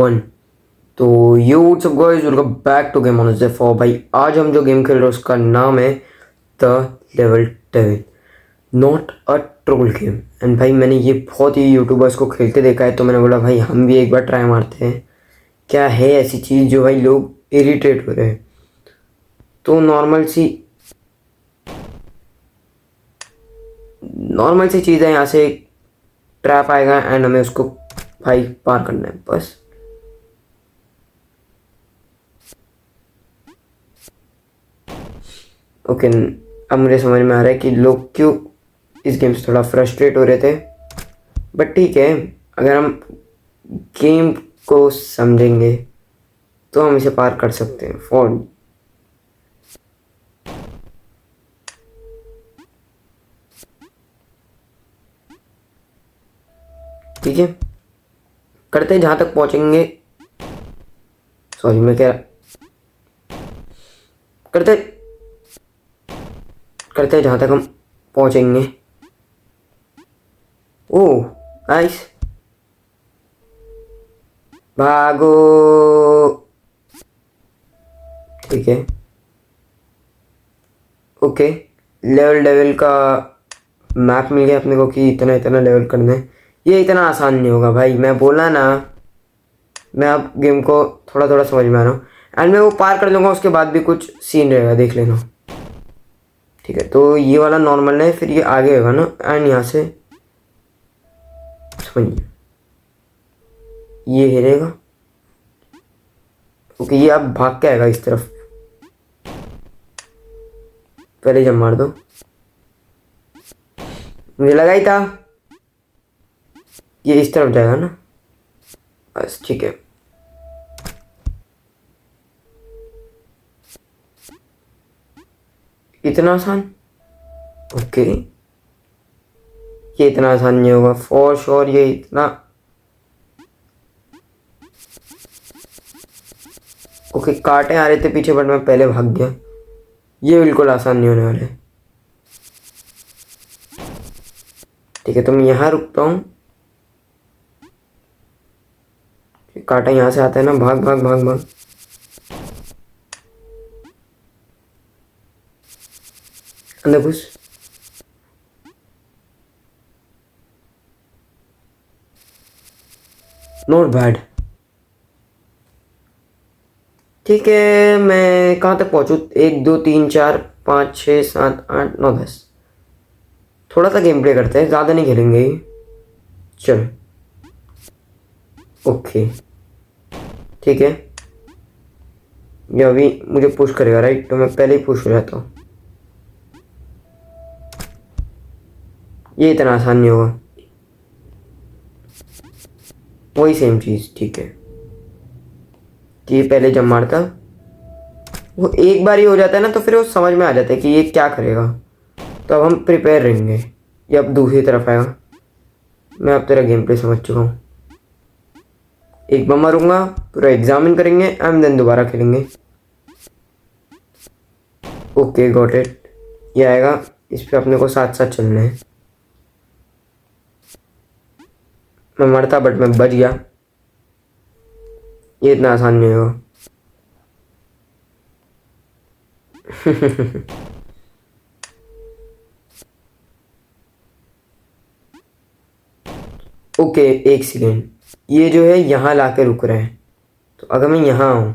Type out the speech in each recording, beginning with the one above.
One. तो ये what's up guys, welcome back to game on Zefo. भाई आज हम जो गेम खेल रहे हैं उसका नाम है the level devil, not a troll game. And भाई मैंने ये बहुत ही यूट्यूबर्स को खेलते देखा है, तो मैंने बोला भाई हम भी एक बार ट्राई मारते हैं। क्या है ऐसी चीज़ जो भाई लोग इरिटेट हो रहे हैं। तो नॉर्मल सी चीज़ है, यहाँ से एक ट्रैप आएगा एंड हमें उसको भाई पार करना है बस। ओके, अब मुझे समझ में आ रहा है कि लोग क्यों इस गेम से थोड़ा फ्रस्ट्रेट हो रहे थे। बट ठीक है, अगर हम गेम को समझेंगे तो हम इसे पार कर सकते हैं। फोन ठीक है, करते हैं जहाँ तक पहुँचेंगे। सॉरी, मैं क्या करते करते हैं जहाँ तक हम पहुँचेंगे। ओह नाइस, भागो। ठीक है, ओके। लेवल डेविल का मैप मिल गया अपने को कि इतना इतना लेवल करना है। ये इतना आसान नहीं होगा भाई, मैं बोला ना। मैं अब गेम को थोड़ा थोड़ा समझ में आ रहा हूँ एंड मैं वो पार कर लूँगा, उसके बाद भी कुछ सीन रहेगा, देख लेना। ठीक है, तो ये वाला नॉर्मल है, फिर ये आगे होगा ना एंड यहाँ से समझिए ये हिलेगा। ओके, ये अब भाग के आएगा इस तरफ। पहले जब मार दो, मुझे लगा ही था ये इस तरफ जाएगा ना। बस ठीक है, इतना आसान। ओके, ये इतना आसान नहीं होगा फॉर श्योर। ये इतना ओके, कांटे आ रहे थे पीछे बट मैं पहले भाग गया। ये बिल्कुल आसान नहीं होने वाला है। ठीक है, तो मैं यहाँ रुकता हूँ। कांटा यहाँ से आता है ना, भाग भाग भाग भाग। अंदर घुस। Not bad. ठीक है, मैं कहाँ तक पहुँचूँ? 1 2 3 4 5 6 7 8 9 10। थोड़ा सा गेम प्ले करते हैं, ज़्यादा नहीं खेलेंगे। चलो ओके, ठीक है। ये अभी मुझे पुश करेगा राइट, तो मैं पहले ही पुश हो जाता हूँ। ये इतना आसान नहीं होगा, वही सेम चीज़। ठीक है, ये पहले जब मारता, वो एक बार ही हो जाता है ना, तो फिर वो समझ में आ जाता है कि ये क्या करेगा। तो अब हम प्रिपेयर रहेंगे। ये अब दूसरी तरफ आएगा। मैं अब तेरा गेम प्ले समझ चुका हूँ। एक बार मारूंगा, पूरा एग्जामिन करेंगे एंड देन दोबारा खेलेंगे। Okay got it. ये आएगा, इस पे अपने को साथ साथ चलना है। मैं मरता बट मैं बच गया। ये इतना आसान नहीं होगा। ओके, एक सेकेंड। ये जो है यहाँ ला के रुक रहे हैं, तो अगर मैं यहाँ आऊँ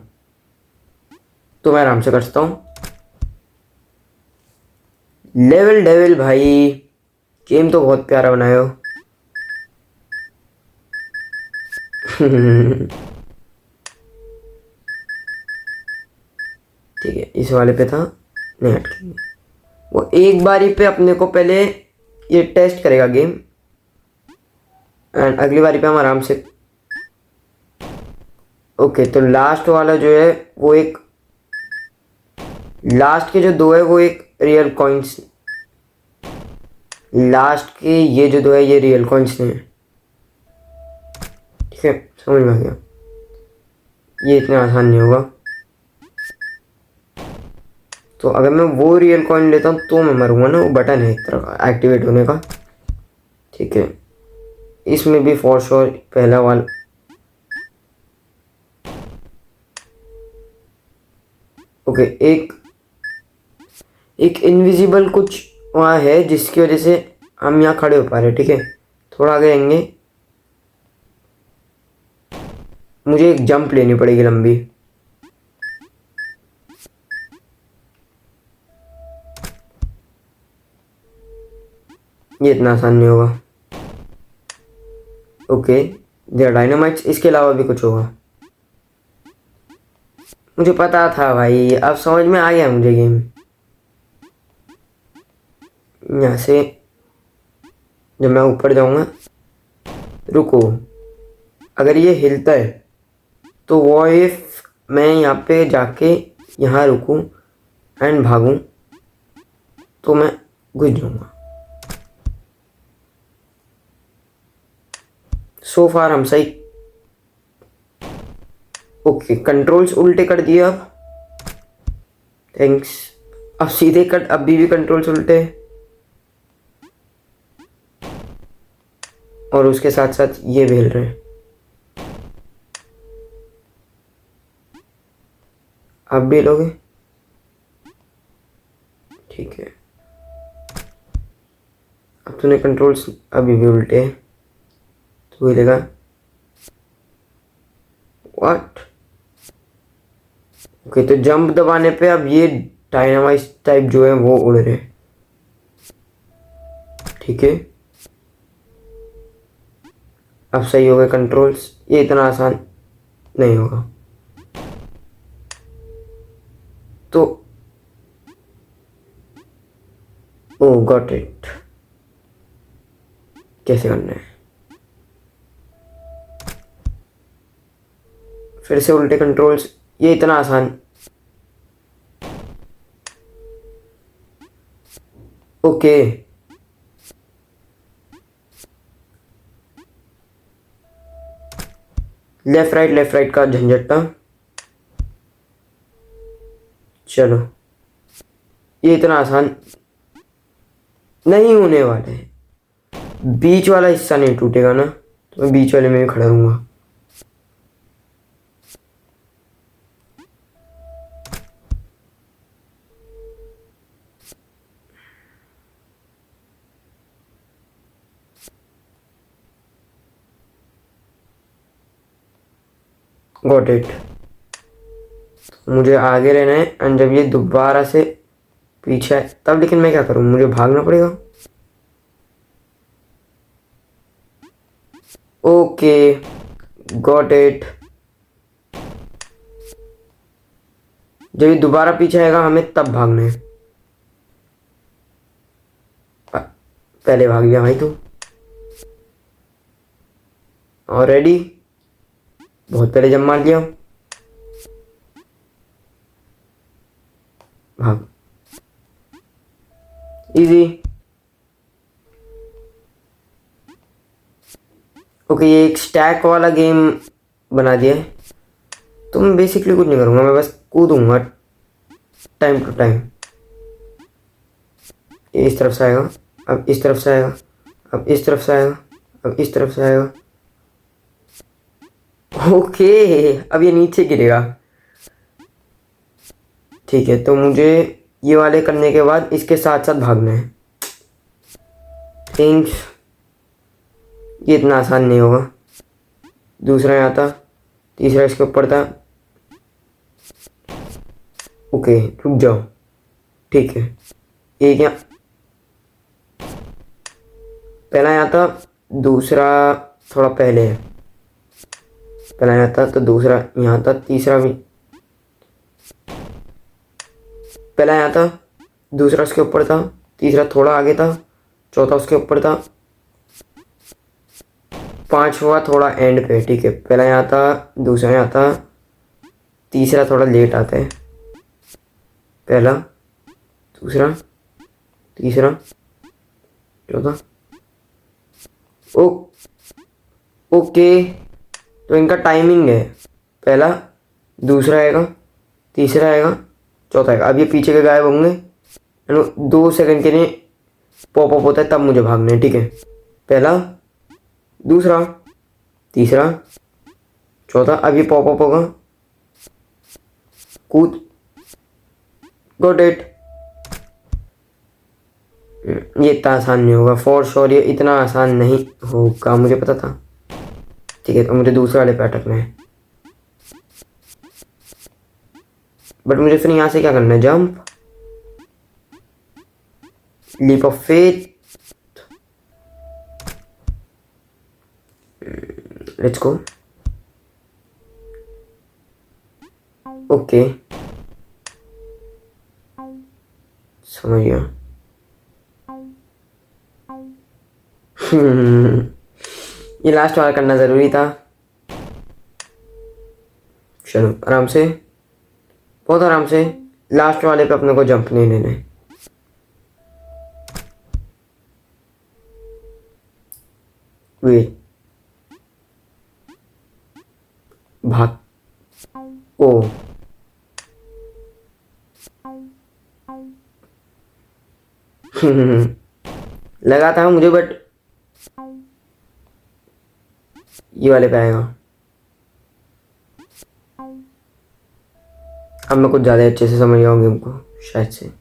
तो मैं आराम से कर सकता हूँ। लेवल डेविल भाई, गेम तो बहुत प्यारा बनाए हो। ठीक है, इस वाले पे था, नहीं हटेंगे। वो एक बारी पे अपने को पहले ये टेस्ट करेगा गेम एंड अगली बारी पे हम आराम से। ओके, तो लास्ट वाला जो है वो एक, लास्ट के जो दो है वो एक रियल कॉइंस। लास्ट के ये जो दो है ये रियल कॉइंस नहीं है। ठीक है, समझ में आ गया। ये इतना आसान नहीं होगा। तो अगर मैं वो रियल कॉइन लेता हूँ तो मैं मरूंगा ना। वो बटन है एक तरह का एक्टिवेट होने का। ठीक है, इसमें भी फॉर श्योर पहला वाला ओके, एक एक इनविजिबल कुछ वहाँ है जिसकी वजह से हम यहाँ खड़े हो पा रहे हैं। ठीक है, थोड़ा आगे आएंगे, मुझे एक जंप लेनी पड़ेगी लंबी। ये इतना आसान नहीं होगा। ओके, देयर डायनामाइट्स, इसके अलावा भी कुछ होगा। मुझे पता था भाई, अब समझ में आ गया मुझे गेम। यहाँ से जब मैं ऊपर जाऊंगा, रुको, अगर ये हिलता है तो वो इफ मैं यहाँ पे जाके यहाँ रुकूं एंड भागूं तो मैं घुस जाऊंगा। सो फार हम सही। ओके, कंट्रोल्स उल्टे कर दिए अब। थैंक्स। अब सीधे कट, अभी भी कंट्रोल्स उल्टे, और उसके साथ साथ ये भी हिल रहे हैं। अब भी हिलोगे? ठीक है। अब तूने कंट्रोल्स अभी भी उल्टे हैं तो हिलेगा। व्हाट? ओके, तो जंप दबाने पे अब ये डायनामाइट टाइप जो है वो उड़ रहे हैं। ठीक है, अब सही हो गए कंट्रोल्स। ये इतना आसान नहीं होगा। तो ओ गॉट इट, कैसे करना है? फिर से उल्टे कंट्रोल्स, ये इतना आसान। ओके, लेफ्ट राइट का झंझट था। चलो, ये इतना आसान नहीं होने वाला है। बीच वाला हिस्सा नहीं टूटेगा ना, तो मैं बीच वाले में भी खड़ा रहूंगा। Got it. मुझे आगे रहना है एंड जब ये दोबारा से पीछे है तब, लेकिन मैं क्या करूं, मुझे भागना पड़ेगा। Okay, got it. जब ये दोबारा पीछे आएगा हमें तब भागना है। पहले भाग गया भाई तू ऑलरेडी, बहुत पहले जंप मार दिया। भाग, इजी। ओके, ये एक स्टैक वाला गेम बना दिया है, तो मैं बेसिकली कुछ नहीं करूँगा, मैं बस कूदूंगा टाइम टू टाइम। ये इस तरफ से आएगा, अब इस तरफ से आएगा, अब इस तरफ से आएगा, अब इस तरफ से आएगा। ओके, अब ये नीचे गिरेगा। ठीक है, तो मुझे ये वाले करने के बाद इसके साथ साथ भागना है। थिंग्स ये इतना आसान नहीं होगा। दूसरा यहाँ था, तीसरा इसके ऊपर था। ओके, रुक जाओ। ठीक है, एक यहाँ, पहला यहाँ था, दूसरा थोड़ा पहले है। पहला यहाँ था तो दूसरा यहाँ था, तीसरा भी पहला यहाँ था, दूसरा उसके ऊपर था, तीसरा थोड़ा आगे था, चौथा उसके ऊपर था, पांचवा थोड़ा एंड पे। ठीक है, पहला यहाँ था, दूसरा यहाँ था, तीसरा थोड़ा लेट आता है। पहला, दूसरा, तीसरा, चौथा। ओ ओके, तो इनका टाइमिंग है, पहला, दूसरा आएगा, तीसरा आएगा, चौथा आएगा। अब ये पीछे के गायब होंगे, 2 सेकंड के लिए पॉप अप होता है, तब मुझे भागना है। ठीक है, पहला, दूसरा, तीसरा, चौथा। अब ये पॉप अप होगा, कूद, गॉट इट। ये इतना आसान नहीं होगा फॉर श्योर, ये इतना आसान नहीं होगा, मुझे पता था। ठीक है, तो मुझे दूसरे वाले पे अटकना है, बट मुझे फिर यहाँ से क्या करना है? Jump, leap of faith, let's go. Okay, समझ गया। ये लास्ट वाला करना जरूरी था। चलो आराम से, बहुत आराम से। लास्ट वाले पे अपने को जंप नहीं लेना है। वेट, भाग, ओ लगा था मुझे, बट ये वाले पे आएगा। अब मैं कुछ ज़्यादा अच्छे से समझ गया हूँ गेम को शायद से।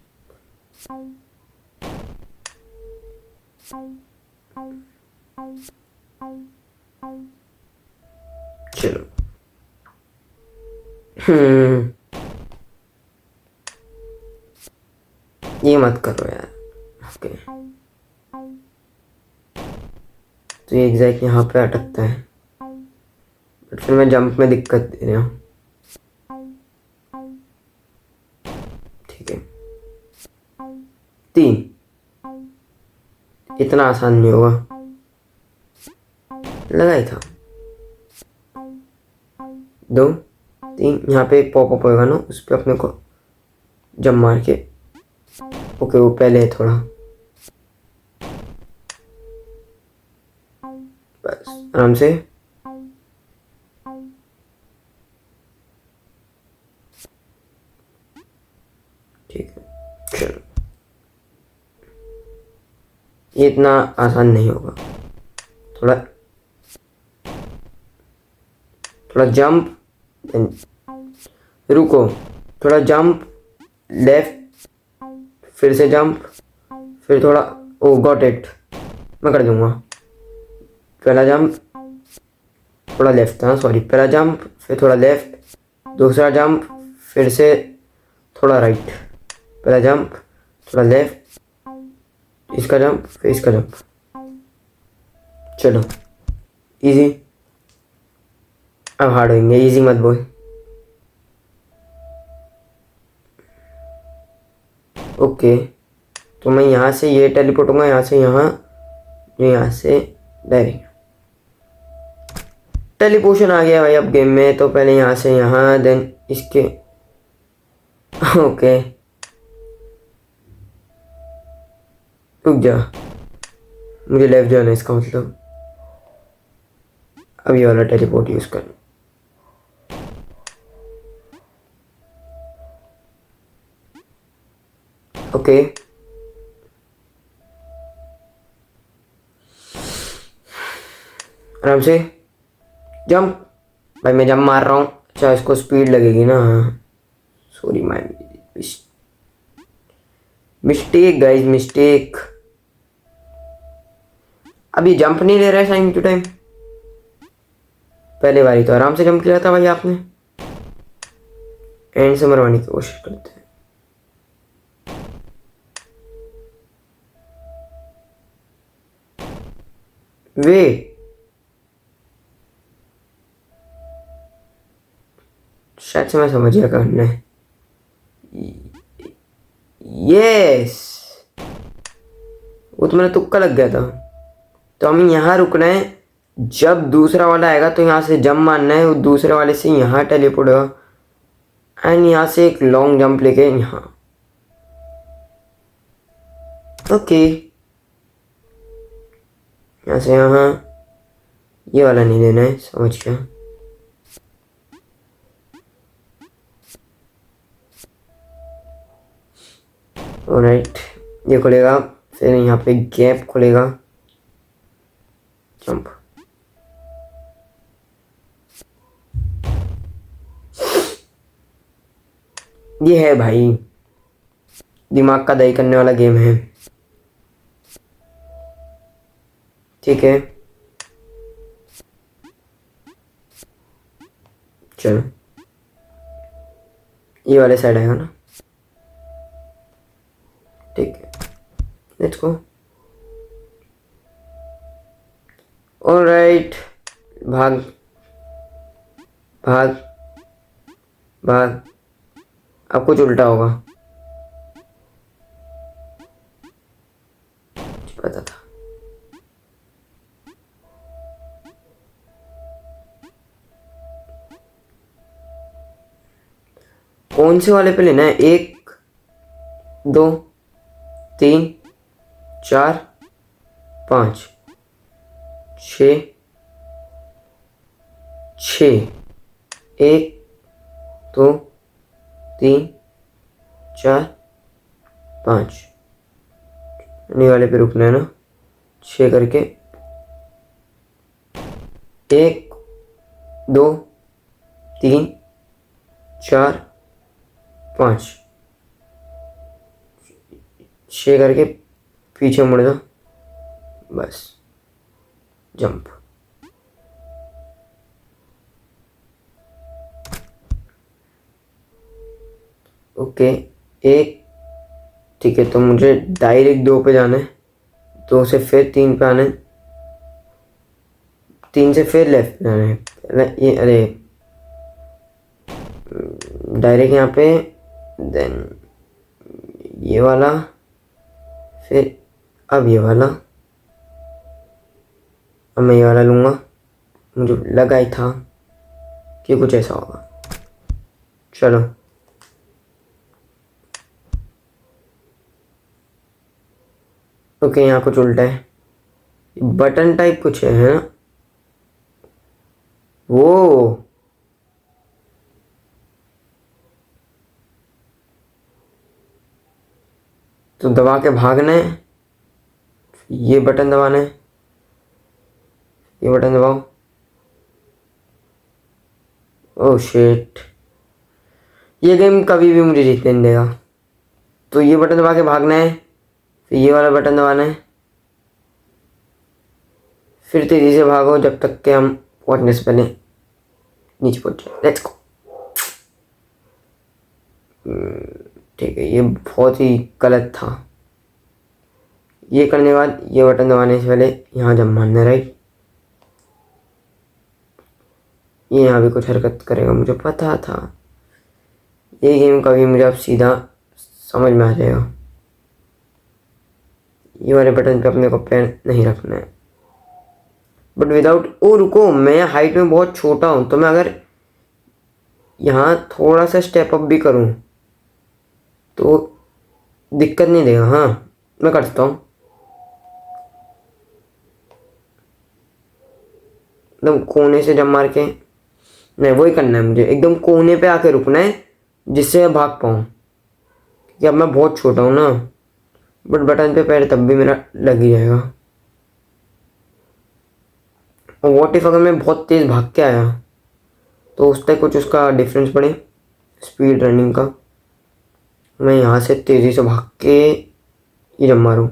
चलो ये मत करो यार। ओके, तो ये एग्जैक्ट यहाँ पे अटकता है, बट फिर मैं जंप में दिक्कत दे रहा हूँ। ठीक है, 3, इतना आसान नहीं होगा, लगा ही था। 2, 3, यहाँ पे एक पॉपअप होगा ना, उस पर अपने को जंप मार के। ओके, वो पहले है थोड़ा, बस आराम से। ठीक है, चलो ये इतना आसान नहीं होगा। थोड़ा थोड़ा जंप, रुको, थोड़ा जंप, लेफ्ट, फिर से जंप, फिर थोड़ा, ओ गॉट इट, मैं कर दूंगा। पहला जंप, थोड़ा लेफ्ट था, सॉरी, पहला जंप, फिर थोड़ा लेफ्ट, दूसरा जंप, फिर से थोड़ा राइट, पहला जंप, थोड़ा लेफ्ट, इसका जंप, फिर इसका जंप। चलो इजी, अब हार्ड होंगे, इजी मत बोल। ओके, तो मैं यहाँ से ये टेलीपोर्ट होऊंगा, यहाँ से यहाँ, यहाँ से डायरेक्ट टेलीपोर्शन आ गया भाई अब गेम में। तो पहले यहाँ से यहाँ, देन इसके ओके, रुक जा, मुझे लेफ्ट जाना है, इसका मतलब अब ये वाला टेलीपोर्ट यूज कर। ओके, आराम से जंप, भाई मैं जंप मार रहा हूँ। अच्छा, इसको स्पीड लगेगी ना, sorry my mistake guys, mistake. अभी जंप नहीं ले रहा है टाइम टू टाइम। पहले बारी तो आराम से जंप किया था भाई आपने। एंड से मरवाने की कोशिश करते हैं। वे शायद से मैं समझ गया करना है। यस, वो तो मेरा तुक्का लग गया था। तो हमें यहाँ रुकना है, जब दूसरा वाला आएगा तो यहाँ से जंप मारना है, वो दूसरे वाले से यहाँ टेलीपोर्ट होगा, एंड यहाँ से एक लॉन्ग जंप लेके यहाँ। ओके, यहाँ से यहाँ, ये वाला नहीं लेना है, समझ गया। ऑलराइट, ये खुलेगा, फिर यहाँ पे गैप खुलेगा, जंप। ये है भाई, दिमाग का दही करने वाला गेम है। ठीक है, चलो ये वाले साइड आएगा ना। ठीक है, लेट्स गो। ऑलराइट, भाग भाग भाग। अब कुछ उल्टा होगा, मुझे पता था। कौन से वाले पे लेना है? 1 2 3 4 5 6 6। 1 2 3 4 5। नहीं वाले पे रुकना है ना, 6 करके। 1 2 3 4 5। 6 करके पीछे मुड़ जाओ, बस जंप। ओके, 1। ठीक है, तो मुझे डायरेक्ट 2 पे जाना है, 2 से फिर 3 पे आना है, 3 से फिर लेफ्ट पे जाना है। ये अरे डायरेक्ट यहाँ पे, देन ये वाला, फिर अब ये वाला। अब मैं ये वाला लूँगा, मुझे लगा ही था कि कुछ ऐसा होगा। चलो ओके, यहाँ कुछ उल्टा है, बटन टाइप कुछ है ना वो। तो दबा के भागना है, ये बटन दबाना है, ये बटन दबाओ। ओह शिट, ये गेम कभी भी मुझे जीतने नहीं देगा। तो ये बटन दबा के भागना है, फिर ये वाला बटन दबाना है, फिर तेजी से भागो जब तक कि हम पहुंचने से पहले नीचे पहुंच जाए। Let's go. ठीक है, ये बहुत ही गलत था। ये करने के बाद ये बटन दबाने से पहले यहाँ जब मारना है, राइट। ये यहाँ भी कुछ हरकत करेगा, मुझे पता था। ये गेम कभी मुझे अब सीधा समझ में आ जाएगा। ये वाले बटन पे अपने को पैर नहीं रखना है, बट विदाउट। ओ रुको, मैं हाइट में बहुत छोटा हूँ, तो मैं अगर यहाँ थोड़ा सा स्टेप अप भी करूँ तो दिक्कत नहीं देगा। हाँ, मैं कर सकता हूँ। एकदम कोने से जब मार के, नहीं वही करना है मुझे, एकदम कोने पे आके रुकना है जिससे मैं भाग पाऊँ, क्योंकि अब मैं बहुत छोटा हूँ ना। बट बटन पे पैर तब भी मेरा लग ही जाएगा। और वॉट इफ अगर मैं बहुत तेज़ भाग के आया तो उस तक कुछ उसका डिफरेंस पड़े स्पीड रनिंग का। मैं यहाँ से तेज़ी से भाग के ये जब मारूँ,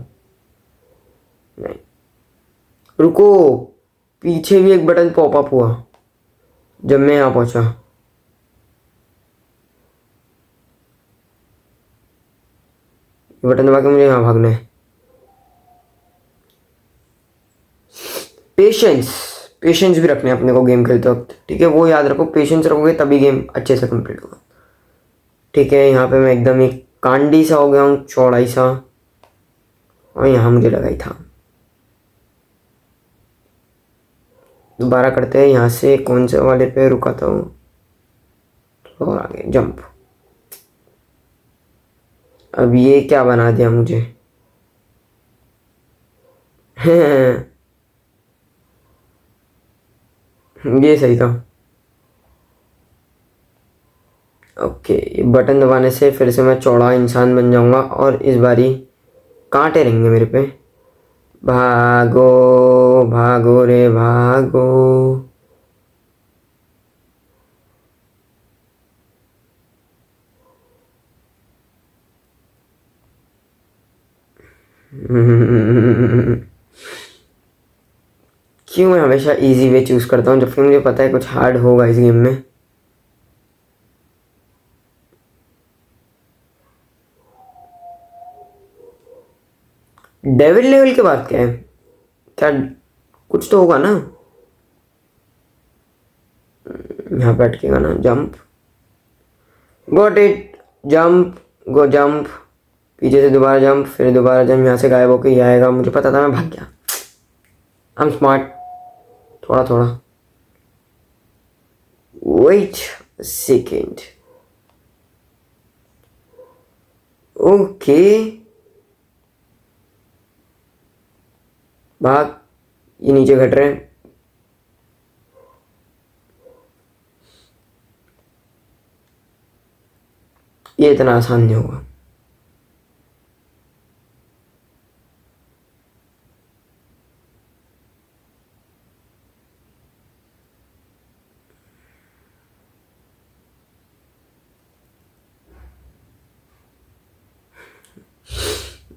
नहीं रुको, पीछे भी एक बटन पॉपअप हुआ जब मैं यहाँ पहुँचा। ये बटन दबा के मुझे यहाँ भागना है। पेशेंस, पेशेंस भी रखने अपने को गेम खेलते वक्त, ठीक है। वो याद रखो, पेशेंस रखोगे तभी गेम अच्छे से कंप्लीट होगा। ठीक है, यहाँ पे मैं एकदम एक कांडी सा हो गया हूँ, चौड़ाई सा। और यहाँ मुझे लगा ही था। दोबारा करते हैं, यहाँ से कौन से वाले पे रुका था वो, और आगे जंप। अब ये क्या बना दिया मुझे। ये सही था। ओके, ये बटन दबाने से फिर से मैं चौड़ा इंसान बन जाऊंगा, और इस बारी कांटे रहेंगे मेरे पे। भागो भागो रे भागो। क्यों मैं हमेशा इजी वे चूज करता हूँ जबकि मुझे पता है कुछ हार्ड होगा इस गेम में। डेविल लेवल के बाद क्या है? क्या कुछ तो होगा ना? यहाँ पे अटकेगा ना? Jump, got it, jump, go jump, पीछे से दोबारा जंप, फिर दोबारा जंप, यहाँ से गायब होके ये आएगा। मुझे पता था, मैं भाग गया। आई एम स्मार्ट, थोड़ा थोड़ा। वेट सेकेंड, ओके, भाग। ये नीचे घट रहे हैं। ये इतना आसान नहीं होगा।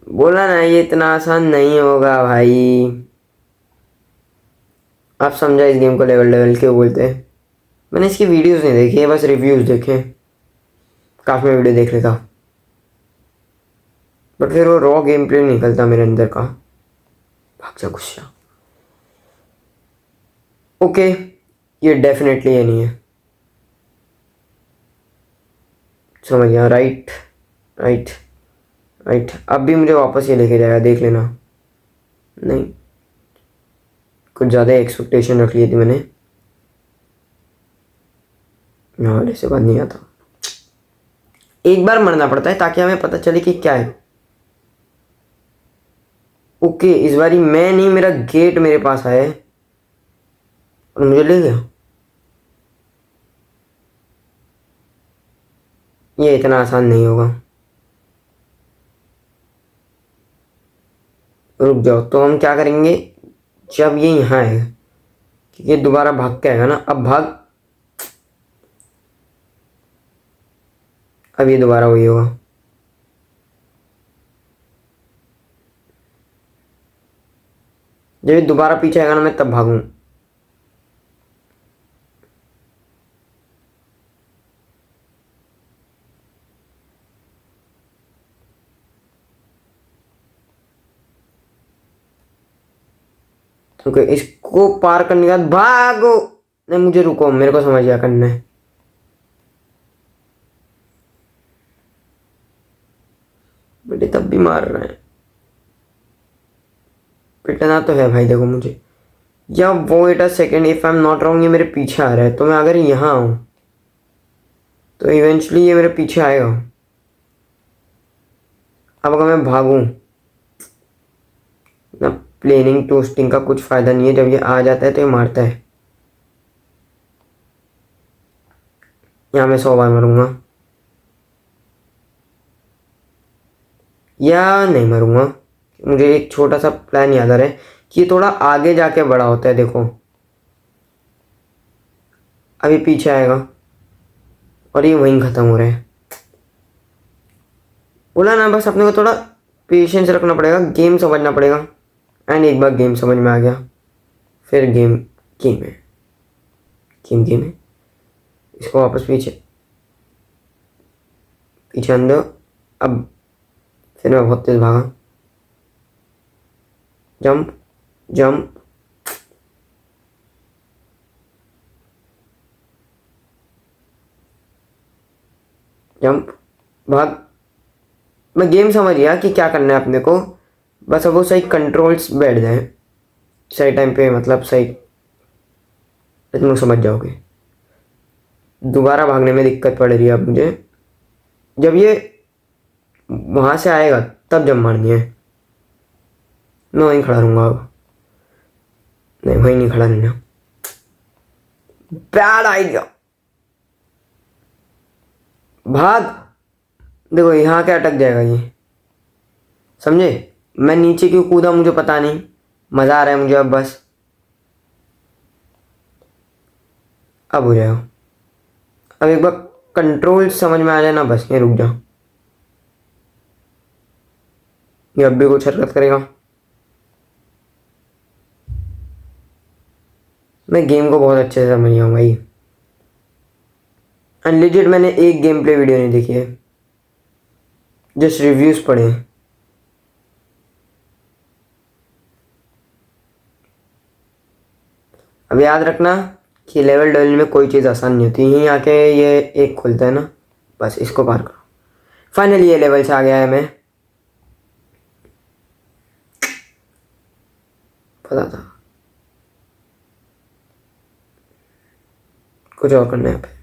बोला ना ये इतना आसान नहीं होगा भाई। आप समझा इस गेम को लेवल लेवल क्यों बोलते हैं? मैंने इसकी वीडियोस नहीं देखी है, बस रिव्यूज देखे। काफी मैं वीडियो देख लेता, बट फिर वो रॉ गेम प्ले निकलता मेरे अंदर का। भाग जा गुस्सा। ओके, ये डेफिनेटली ये नहीं है। समझ गया। Right right right. अब भी मुझे वापस ये लेके जाएगा, देख लेना। नहीं, कुछ ज़्यादा एक्सपेक्टेशन रख ली थी मैंने। यहाँ वाले से बात नहीं आता। एक बार मरना पड़ता है ताकि हमें पता चले कि क्या है। ओके, इस बारी मैं नहीं, मेरा गेट मेरे पास आया है और मुझे ले गया। ये इतना आसान नहीं होगा। रुक जाओ, तो हम क्या करेंगे जब ये यहाँ है, क्योंकि ये दोबारा भाग के आएगा ना। अब भाग, अब ये दोबारा वही होगा। जब ये दोबारा पीछे आएगा ना, मैं तब भागूं। ओके, इसको पार करने के बाद भागो। नहीं, मुझे रुको, मेरे को समझ गया करना है। बेटे तब भी मार रहे हैं। पिटना तो है भाई, देखो मुझे। या वो at a second, if I am not wrong, ये मेरे पीछे आ रहा है, तो मैं अगर यहाँ आऊँ तो इवेंचुअली ये मेरे पीछे आएगा। अब अगर मैं भागूं ना, प्लेनिंग टोस्टिंग का कुछ फायदा नहीं है। जब ये आ जाता है तो ये मारता है। यहाँ मैं 100 बार मरूंगा या नहीं मरूंगा। मुझे एक छोटा सा प्लान याद आ रहा है कि ये थोड़ा आगे जाके बड़ा होता है। देखो, अभी पीछे आएगा और ये वहीं ख़त्म हो रहा है। बोला ना, बस अपने को थोड़ा पेशेंस रखना पड़ेगा, गेम समझना पड़ेगा। एंड एक बार गेम समझ में आ गया, फिर गेम गेम है। गेम है। इसको वापस पीछे, पीछे अंदर। अब फिर मैं बहुत तेज भागा। जंप जंप, जंप, भाग। मैं गेम समझ गया कि क्या करना है अपने को। बस अब वो सही कंट्रोल्स बैठ जाए सही टाइम पे, मतलब सही, तुम लोग समझ जाओगे। दोबारा भागने में दिक्कत पड़ रही है अब मुझे। जब ये वहाँ से आएगा तब जंप मारनी है। मैं वहीं खड़ा रहूँगा अब। नहीं, वहीं नहीं खड़ा रहना। Bad idea. भाग। देखो यहाँ क्या अटक जाएगा ये, समझे? मैं नीचे क्यों कूदा मुझे पता नहीं, मज़ा आ रहा है मुझे अब बस। अब हो जाएगा। अब एक बार कंट्रोल समझ में आ जाए ना, बस ये रुक जाओ। ये अब भी कुछ हरकत करेगा। मैं गेम को बहुत अच्छे से समझ गया हूँ भाई। अनलिजिट मैंने एक गेम प्ले वीडियो नहीं देखी है, जस्ट रिव्यूज पढ़े हैं। अब याद रखना कि लेवल डेवल में कोई चीज़ आसान नहीं होती। यहीं आके ये एक खुलता है ना, बस इसको पार करो। फाइनली ये लेवल से आ गया है। मैं पता था कुछ और करना है यहाँ पे।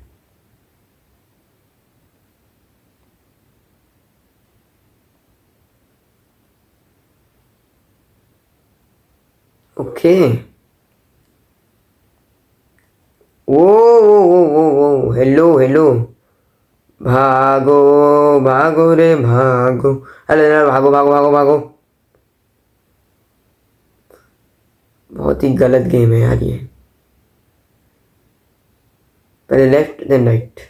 ओके, वो हेलो हेलो, भागो भागो रे भागो। अरे अरे, भागो भागो भागो भागो। बहुत ही गलत गेम है यार ये। पहले लेफ्ट देन राइट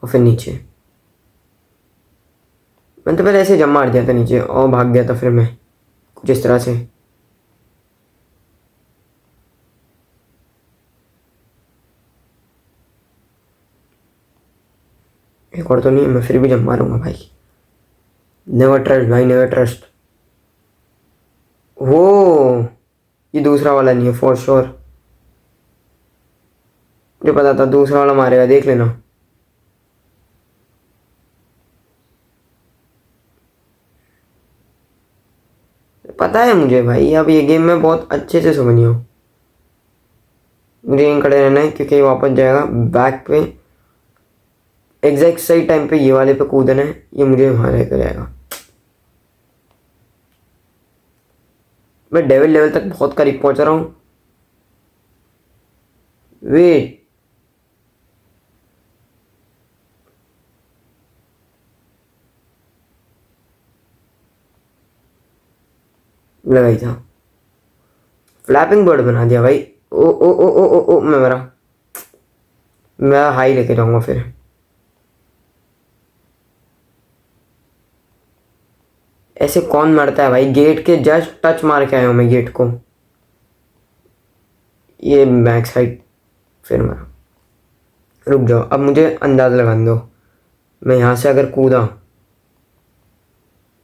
और फिर नीचे। मैंने तो पहले ऐसे जम मार दिया था नीचे और भाग गया था फिर मैं कुछ इस तरह से। एक और तो नहीं, मैं फिर भी जम मारूंगा भाई। नेवर ट्रस्ट भाई, नेवर ट्रस्ट। वो ये दूसरा वाला नहीं है फॉर श्योर। मुझे पता था दूसरा वाला मारेगा, देख लेना। पता है मुझे भाई, अब ये गेम में बहुत अच्छे से समझी हूँ। मुझे यहीं खड़े रहना है क्योंकि ये वापस जाएगा बैक पे। एग्जैक्ट सही टाइम पे ये वाले पे कूदना है, ये मुझे वहाँ लेकर जाएगा। मैं डेविल लेवल तक बहुत करीब पहुंच रहा हूँ। वेट, लगाई था। फ्लैपिंग बर्ड बना दिया भाई। ओ ओ ओ ओ ओ, ओ मैं मरा। मैं हाई लेके जाऊंगा फिर। ऐसे कौन मरता है भाई? गेट के जस्ट टच मार के आया हूँ मैं गेट को। ये बैक साइड फिर मरा। रुक जाओ, अब मुझे अंदाज़ लगाने दो। मैं यहाँ से अगर कूदा,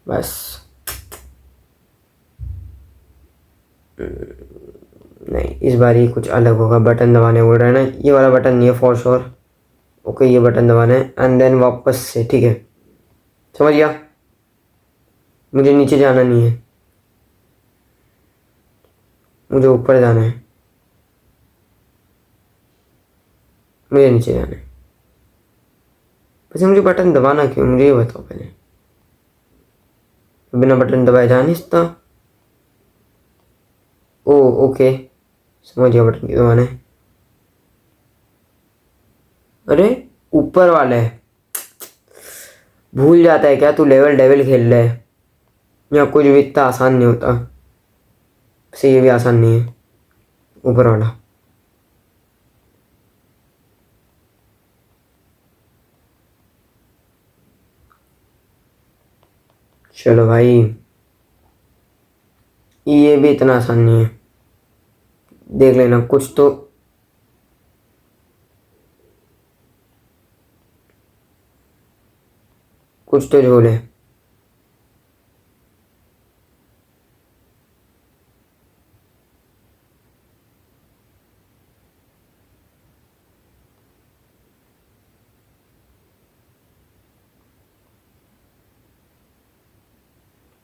बस नहीं, इस बार ही कुछ अलग होगा। बटन दबाने बोल रहा है ना, ये वाला बटन नहीं है फॉर श्योर। ओके, ये बटन दबाना है एंड देन वापस से, ठीक है समझ गया। मुझे नीचे जाना नहीं है, मुझे ऊपर जाना है। मुझे नीचे जाना है। वैसे मुझे बटन दबाना क्यों, मुझे ये बताओ पहले। बिना बटन दबाए जा नहीं सकता? ओ ओके, समझ गया बटन क्यों दबाना है। अरे ऊपर वाला है, भूल जाता है क्या तू? लेवल डेविल खेल रहा है। यहाँ कुछ भी इतना आसान नहीं होता। वैसे ये भी आसान नहीं है ऊपर वाला। चलो भाई, ये भी इतना आसान नहीं है। देख लेना कुछ तो झोल है।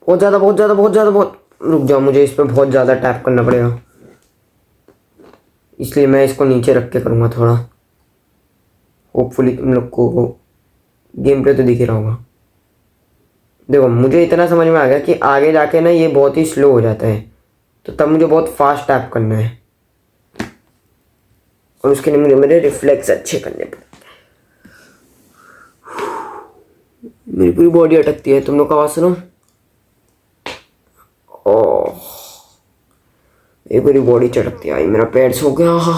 बहुत ज़्यादा बहुत ज़्यादा बहुत ज़्यादा बहुत। रुक जाओ, मुझे इस पर बहुत ज़्यादा टैप करना पड़ेगा, इसलिए मैं इसको नीचे रख के करूँगा थोड़ा। होपफुली तुम लोग को गेम प्ले तो दिख ही रहा होगा। देखो, मुझे इतना समझ में आ गया कि आगे जाके ना ये बहुत ही स्लो हो जाता है, तो तब मुझे बहुत फास्ट टैप करना है और उसके लिए मुझे मेरे रिफ्लेक्स अच्छे करने पड़ते। मेरी पूरी बॉडी अटकती है, तुम लोग का आवाज़ सुनो। ओह, मेरी पूरी बॉडी चटकती है। मेरा पैर सो गया।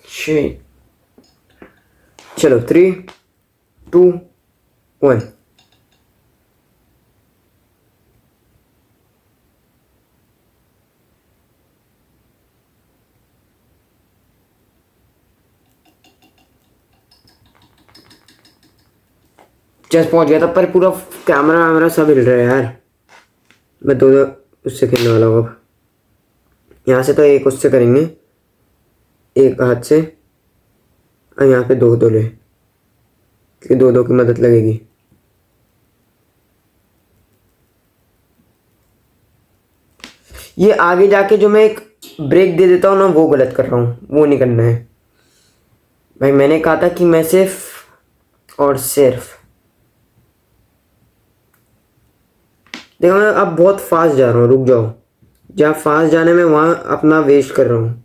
शिट। चलो 3 2 1। जस्ट पहुंच गया था, पर पूरा कैमरा वैमरा सब हिल रहा है यार। मैं दो दो उससे खेलने वाला हूँ अब। यहाँ से तो एक उससे करेंगे, एक हाथ से, और यहाँ पे दो दो ले, क्योंकि दो दो की मदद लगेगी। ये आगे जाके जो मैं एक ब्रेक दे देता हूँ ना, वो गलत कर रहा हूँ, वो नहीं करना है भाई। मैंने कहा था कि मैं सिर्फ और सिर्फ, देखो मैं अब बहुत फास्ट जा रहा हूँ, रुक जाओ। जहाँ फास्ट जाने में वहाँ अपना वेस्ट कर रहा हूँ।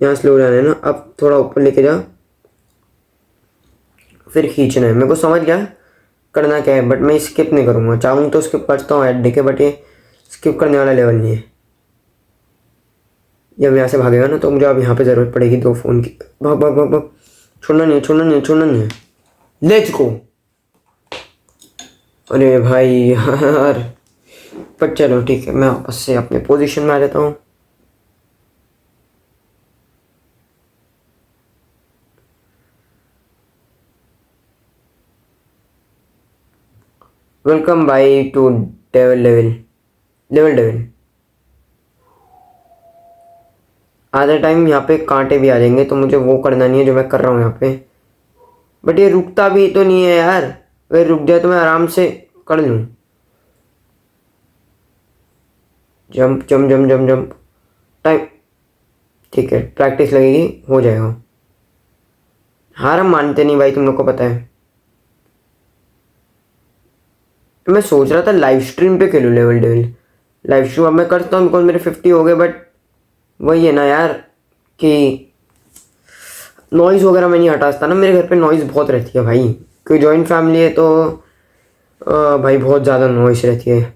यहाँ स्लो जाना है ना, अब थोड़ा ऊपर लेके जाओ, फिर खींचना है। मेरे को समझ गया करना क्या है, बट मैं स्किप नहीं करूँगा। चाहूँ तो स्किप करता हूँ ऐड देखे, बट ये स्किप करने वाला लेवल नहीं है। जब यहाँ से भागेगा ना तो मुझे अब यहाँ पे ज़रूरत पड़ेगी दो फ़ोन की। भाग भाग भाग भाग, छोड़ना नहीं है, छोड़ना नहीं है, छोड़ना नहीं है। Let's go. अरे भाई यार, पर चलो ठीक है, मैं वापस से अपने पोजीशन में आ जाता हूँ। वेलकम भाई to devil level level devil. आधे टाइम यहाँ पे कांटे भी आ जाएंगे, तो मुझे वो करना नहीं है जो मैं कर रहा हूँ यहाँ पे। बट ये रुकता भी तो नहीं है यार, अगर रुक जाए तो मैं आराम से कर लूँ। Jump jump jump jump jump, time ठीक है, प्रैक्टिस लगेगी, हो जाएगा। हार हम मानते नहीं भाई, तुम लोग को पता है। मैं सोच रहा था लाइव स्ट्रीम पे खेलूँ लेवल डेविल। लाइव स्ट्रीम अब मैं करता हूँ, बिकॉज मेरे 50 हो गए, बट वही है ना यार कि नॉइज़ वगैरह मैं नहीं हटा सकता ना। मेरे घर पे नॉइज़ बहुत रहती है भाई, कोई जॉइंट फैमिली है तो भाई बहुत ज़्यादा नॉइज़ रहती है।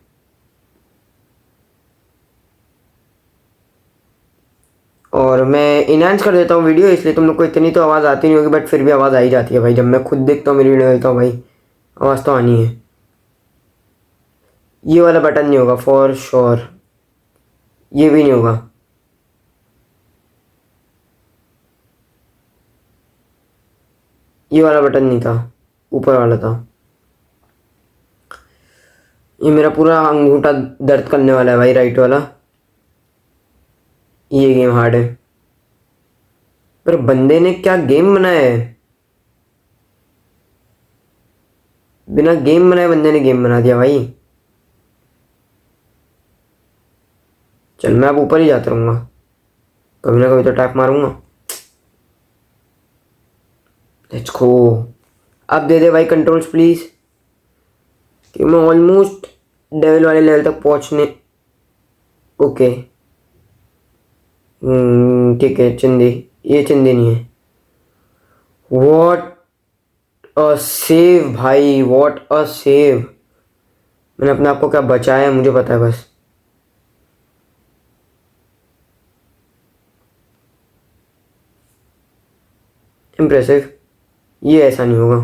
और मैं इनहांस कर देता हूँ वीडियो, इसलिए तुम लोग को इतनी तो आवाज़ आती नहीं होगी, बट फिर भी आवाज़ आ ही जाती है भाई। जब मैं खुद देखता हूँ मेरी वीडियो देखता हूँ भाई, आवाज़ तो आनी है। ये वाला बटन नहीं होगा फॉर श्योर, ये भी नहीं होगा। ये वाला बटन नहीं था, ऊपर वाला था। ये मेरा पूरा अंगूठा दर्द करने वाला है भाई, राइट वाला। ये गेम हार्ड है, पर बंदे ने क्या गेम बनाया है। बिना गेम बनाए बंदे ने गेम बना दिया भाई। चल मैं अब ऊपर ही जाता रहूँगा, कभी ना कभी तो टैप मारूंगा। Let's go. अब दे दे भाई कंट्रोल्स प्लीज, कि मैं ऑलमोस्ट डेविल वाले लेवल तक पहुंचने। ओके ठीक है, चिंदी, ये चिंदी नहीं है। वॉट अ सेव भाई, वॉट अ सेव। मैंने अपने आप को क्या बचाया है मुझे पता है बस। इम्प्रेसिव। ये ऐसा नहीं होगा,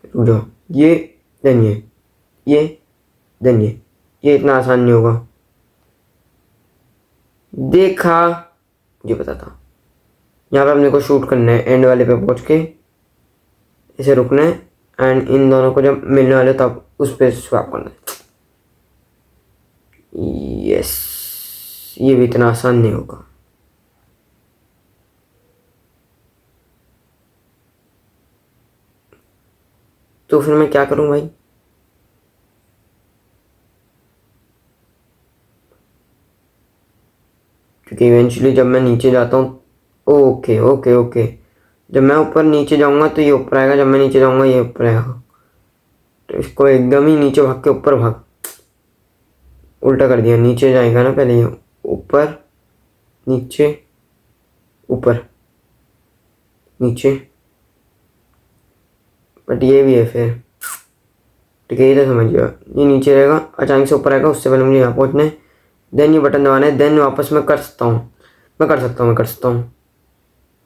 रुक जाओ। ये देन ये देन ये इतना आसान नहीं होगा। देखा, मुझे पता था। यहाँ पे अपने को शूट करना है, एंड वाले पे पहुँच के इसे रुकना है, एंड इन दोनों को जब मिलने वाले तब उस पर स्वैप करना है। यस, ये भी इतना आसान नहीं होगा। तो फिर मैं क्या करूं भाई। क्योंकि इवेंचुअली जब मैं नीचे जाता हूँ, ओके ओके ओके, जब मैं ऊपर नीचे जाऊंगा तो ये ऊपर आएगा, जब मैं नीचे जाऊंगा ये ऊपर आएगा। तो इसको एकदम ही नीचे भाग के ऊपर भाग, उल्टा कर दिया। नीचे जाएगा ना पहले, ये ऊपर नीचे ऊपर नीचे, बट ये भी है फिर। ठीक है, ये तो समझ गया। ये नीचे रहेगा, अचानक से ऊपर आएगा, उससे पहले मुझे यहाँ पहुँचना है, देन ये बटन दबाना है, देन वापस मैं कर सकता हूँ। मैं कर सकता हूँ।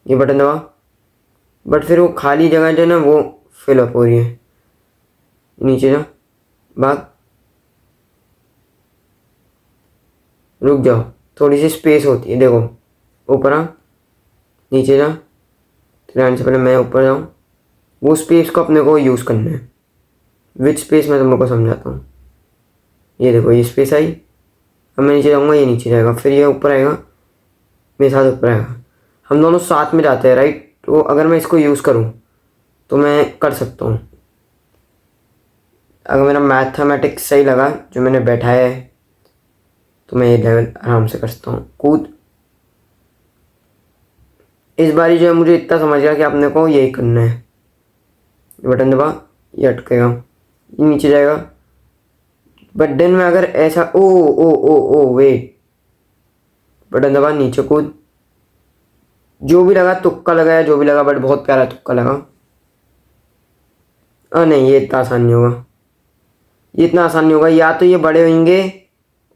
ये बटन दबा, बट फिर वो खाली जगह जो है ना वो फिल अप हो रही है। नीचे जा, भाग, रुक जाओ, थोड़ी सी स्पेस होती है देखो। ऊपर आ, नीचे जा, जाने से पहले मैं ऊपर जाऊँ। वो स्पेस को अपने को यूज़ करना है। विच स्पेस मैं तुम लोग को समझाता हूँ। ये देखो ये स्पेस आई, अब मैं नीचे जाऊँगा, ये नीचे जाएगा, फिर ये ऊपर आएगा, मेरे साथ ऊपर आएगा। हम दोनों साथ में जाते हैं, राइट। तो अगर मैं इसको यूज़ करूँ तो मैं कर सकता हूँ। अगर मेरा मैथमेटिक्स सही लगा जो मैंने बैठाया है तो मैं ये लेवल आराम से कर सकता हूँ। कूद। इस बारी जो है मुझे इतना समझ गया कि अपने को यही करना है। बटन दबा, ये अटकेगा, ये नीचे जाएगा। बट देन में अगर ऐसा ओ ओ ओ ओ वेट, बटन दबा, नीचे कूद। जो भी लगा तुक्का लगाया, जो भी लगा, बट बहुत प्यारा तुक्का लगा। नहीं, ये इतना आसान नहीं होगा, ये इतना आसान नहीं होगा। या तो ये बड़े होंगे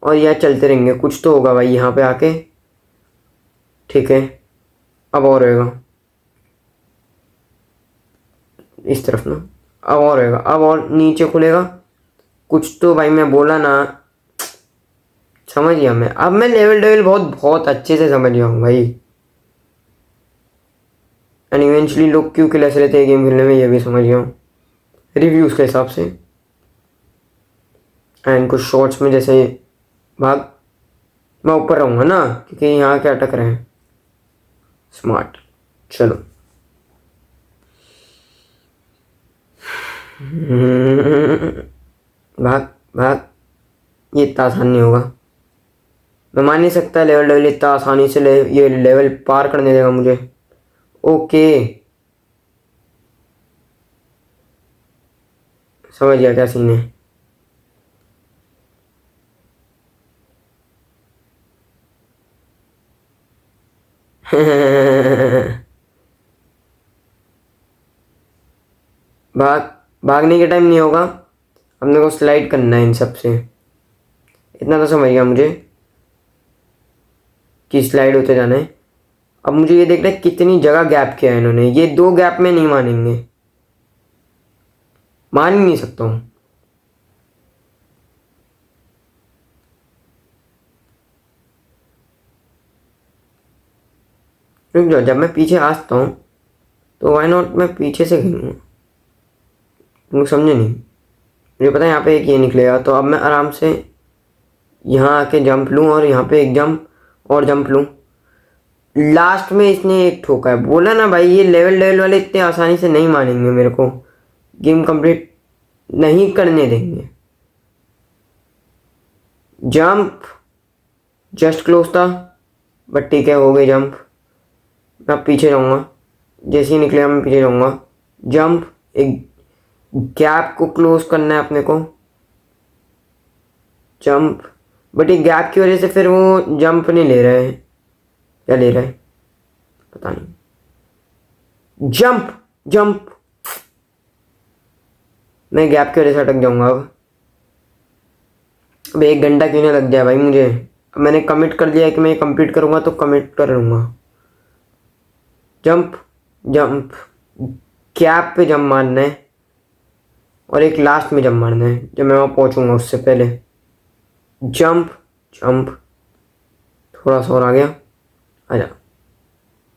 और या चलते रहेंगे, कुछ तो होगा भाई यहाँ पे आके। ठीक है, अब और होएगा इस तरफ ना, अब और होएगा, अब और नीचे खुलेगा कुछ तो भाई। मैं बोला ना, समझ गया मैं। अब मैं लेवल डेवल बहुत बहुत अच्छे से समझ गया हूँ भाई। एंड इवेंचुअली लोग क्यों क्लास रहते हैं गेम खेलने में, ये भी समझ गया हूँ रिव्यूज़ के हिसाब से। एंड कुछ शॉर्ट्स में जैसे भाग, मैं ऊपर रहूँगा ना क्योंकि यहाँ क्या अटक रहे हैं। स्मार्ट। चलो भाग भाग। ये इतना आसान नहीं होगा, मैं मान नहीं सकता लेवल डेवल इतना आसानी से ये लेवल पार करने देगा मुझे। ओके, समझ गया क्या सीन है। भाग, भागने के टाइम नहीं होगा, अपने को स्लाइड करना है इन सब से। इतना तो समझ गया मुझे कि स्लाइड होते जाना है। अब मुझे ये देखना है कितनी जगह गैप किया है इन्होंने। ये 2 गैप में नहीं मानेंगे, मान ही नहीं सकता हूँ। रुक जाओ, जब मैं पीछे आता हूँ तो वाई नॉट मैं पीछे से खेलूँगा। तुम समझे नहीं, मुझे पता है यहाँ पे एक ये निकलेगा, तो अब मैं आराम से यहाँ आके जंप लूँ और यहाँ पे एक जंप और जंप लूँ। लास्ट में इसने एक ठोका है। बोला ना भाई, ये लेवल लेवल वाले इतने आसानी से नहीं मानेंगे मेरे को, गेम कंप्लीट नहीं करने देंगे। जंप जस्ट क्लोज था, बट ठीक है, हो गई जंप। मैं पीछे जाऊँगा, जैसे ही निकलेगा मैं पीछे जाऊँगा। जंप, एक गैप को क्लोज करना है अपने को। जंप, बट ये गैप की वजह से फिर वो जंप नहीं ले रहा है, क्या ले रहा है पता नहीं। जंप जंप, मैं गैप की वजह से अटक जाऊंगा। अब 1 घंटा क्यों नहीं लग जाए भाई मुझे। अब मैंने कमिट कर लिया है कि मैं ये कंप्लीट करूंगा तो कमिट कर लूँगा। जंप जंप, गैप पे जंप मारना है और एक लास्ट में जंप मारना है जब मैं वहाँ पहुँचूंगा उससे पहले। जंप जंप, थोड़ा सा और आ गया, आजा,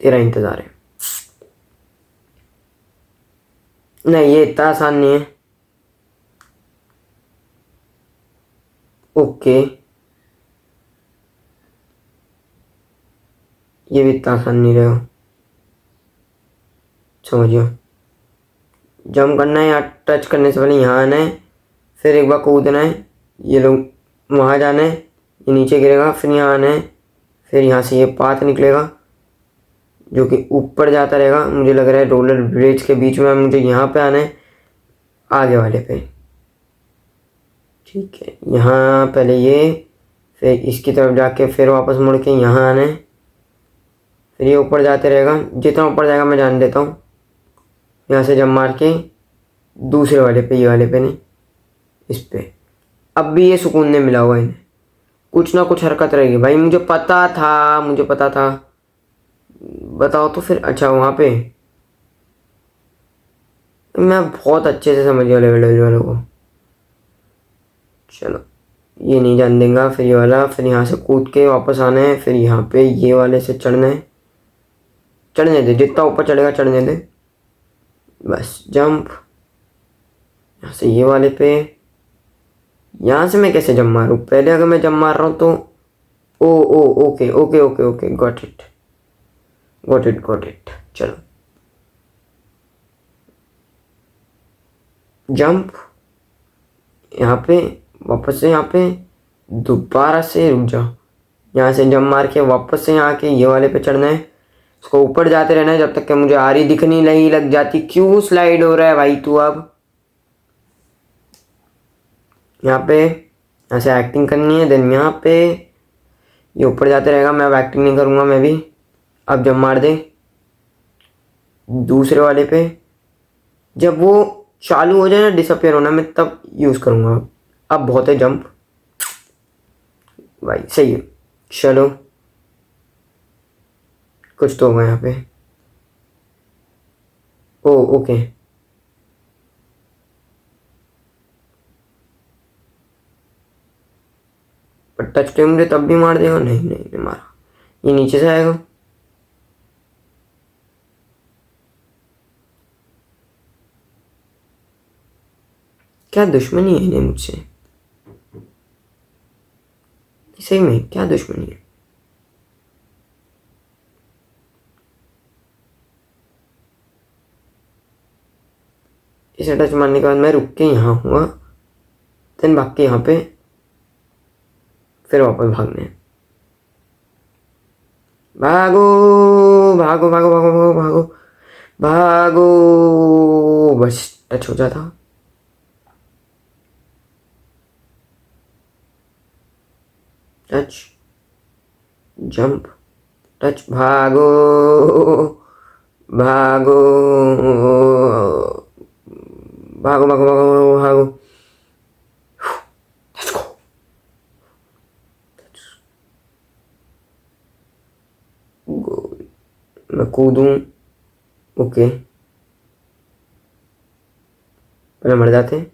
तेरा इंतज़ार है। नहीं, ये इतना आसान नहीं है। ओके, ये भी इतना आसान नहीं रहेगा, समझियो। जंप करना है, यहाँ टच करने से पहले यहाँ आना है, फिर एक बार कूदना है, ये लोग वहाँ जाना है, ये नीचे गिरेगा, फिर यहाँ आना है, फिर यहाँ से ये पाथ निकलेगा जो कि ऊपर जाता रहेगा। मुझे लग रहा है रोलर ब्रिज के बीच में मुझे यहाँ पे आना है, आगे वाले पे। ठीक है, यहाँ पहले ये, फिर इसकी तरफ जाके फिर वापस मुड़ के यहाँ आना है, फिर ये ऊपर जाते रहेगा। जितना ऊपर जाएगा मैं जान देता हूँ। यहाँ से जंप मार के दूसरे वाले पे, ये वाले पे नहीं, इस पे। अब भी ये सुकून नहीं मिला होगा इन्हें, कुछ ना कुछ हरकत रहेगी भाई। मुझे पता था, मुझे पता था। बताओ तो फिर। अच्छा, वहाँ पे मैं बहुत अच्छे से समझ गया लेवल डेवल वालों को। चलो, ये नहीं जान देगा, फिर ये वाला, फिर यहाँ से कूद के वापस आना है, फिर यहाँ पे ये वाले से चढ़ना है। चढ़ने दे, जितना ऊपर चढ़ेगा चढ़ने दे, बस जंप। यहाँ से ये वाले पे, यहाँ से मैं कैसे जंप मारूँ? पहले अगर मैं जंप मार रहा हूँ तो oh oh okay okay okay okay, got it got it got it. चलो जंप, यहाँ पे वापस से, यहाँ पे दोबारा से रुक जाओ, यहाँ से जंप मार के वापस से यहाँ के ये वाले पे चढ़ना है। उसको ऊपर जाते रहना है जब तक कि मुझे आरी दिखनी नहीं लग जाती। क्यों स्लाइड हो रहा है भाई तू? अब यहाँ पे यहाँ से एक्टिंग करनी है, देन यहाँ पे ये ऊपर जाते रहेगा। मैं अब एक्टिंग नहीं करूँगा मैं भी। अब जंप मार दे दूसरे वाले पे, जब वो चालू हो जाए ना डिसअपियर होना, मैं तब यूज़ करूँगा। अब बहुत है जंप भाई, सही है। चलो कुछ तो होगा यहाँ पे। ओ ओके, पर टच के मुझे तब भी मार देगा? नहीं नहीं नहीं मारा, ये नीचे से आएगा। क्या दुश्मनी है इन्हें मुझसे? सही में क्या दुश्मनी है? इसे टच मारने के बाद मैं रुक के यहाँ हुआ, देन भाग के यहाँ पे, फिर वापस भागने। भागो भागो भागो भागो भागो भागो भागो, बस टच हो जाता। टच जंप टच, भागो भागो भागो भागो भागो भागो। Let's go. मैं कूदूं, ओके, पहले मर जाते हैं।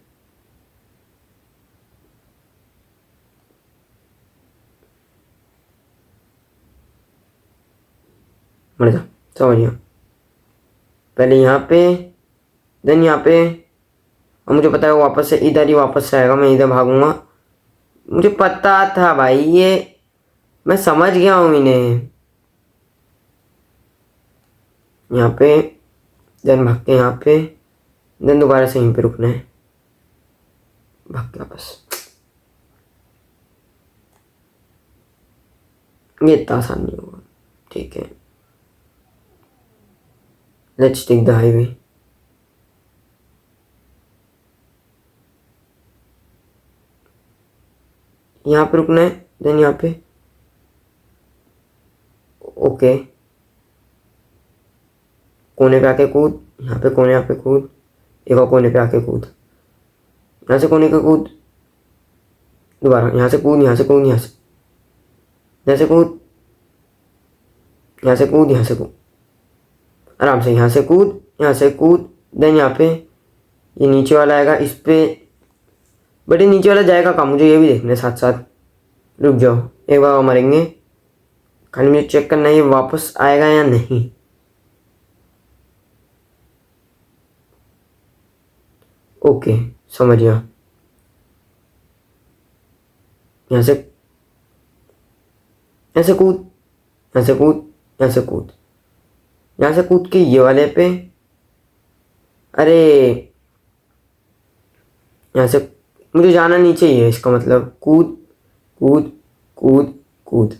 मर जा, समझ गया। पहले यहाँ पे, देन यहाँ पे। और मुझे पता है वो वापस से इधर ही वापस से आएगा, मैं इधर भागूंगा। मुझे पता था भाई, ये मैं समझ गया हूँ इन्हें। यहाँ पे, देन भाग के यहाँ पे, देन दोबारा से यहीं पे रुकना है, भाग के वापस। ये इतना आसान नहीं होगा, ठीक है। Let's take the highway. यहाँ पे रुकना है, देन यहाँ पे, ओके। कोने पे आके कूद, यहाँ पे कोने पे कूद, एक और कोने पे आके कूद, यहाँ से कोने पे कूद, दोबारा यहाँ से कूद, यहाँ से कूद, यहाँ से, यहाँ से कूद, यहाँ से कूद, यहाँ से कूद, आराम से यहाँ से कूद, यहाँ से कूद। देन यहाँ पे ये नीचे वाला आएगा, इस पे, बट ये नीचे वाला जाएगा कहाँ? मुझे ये भी देखना है साथ साथ। रुक जाओ, एक बार और मरेंगे, खाली मुझे चेक करना है ये वापस आएगा या नहीं। ओके समझ गया। यहाँ से, यहाँ से कूद, यहाँ से कूद, यहाँ से कूद, यहाँ से कूद के ये वाले पे, अरे यहाँ से मुझे जाना नीचे ही है, इसका मतलब कूद कूद कूद कूद,